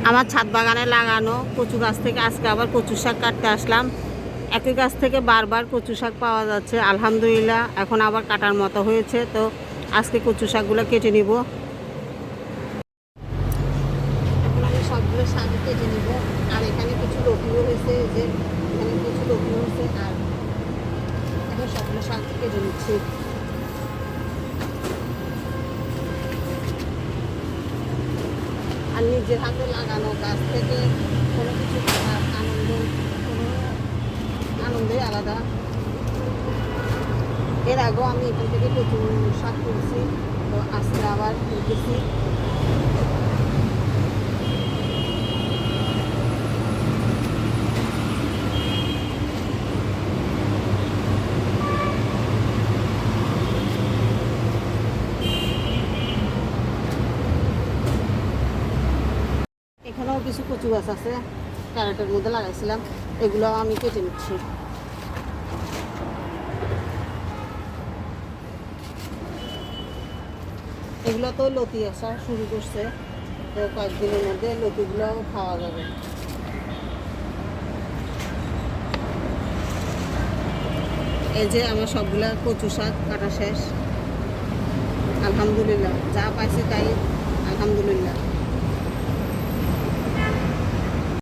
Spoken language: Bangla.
আমার ছাদ বাগানে লাগানো কচু গাছ থেকে আজকে আবার কচু শাক কাটতে আসলাম। একই গাছ থেকে বারবার কচু শাক পাওয়া যাচ্ছে, আলহামদুলিল্লাহ এখন আবার কাটার মতো হয়েছে। তো আজকে কচু শাকগুলো কেটে নিব। এখন আমি সবগুলো শাক কেটে নিব। আর এখানে কিছু লতিও হয়েছে, যে এখানে কিছু লতিও হয়েছে। আর এখন সবগুলো শাক কেটে নিচ্ছি। আর নিজের হাতে লাগানো গাছ থেকে কোনো কিছু খাওয়ার আনন্দই আলাদা। এর আগেও আমি এখান থেকে প্রচুর শাক তুলছি, তো আজকে আবার তুলতেছি। এখানেও কিছু কচু গাছ আছে, ক্যারেটের মধ্যে লাগাইছিলাম, এগুলো আমি কেটে নিচ্ছি। এগুলো তো লতি আসা শুরু করছে, তো কয়েকদিনের মধ্যে লতিগুলো খাওয়া যাবে। এই যে আমার সবগুলা কচু শাক কাটা শেষ, আলহামদুলিল্লাহ। যা পাইছি তাই আলহামদুলিল্লাহ।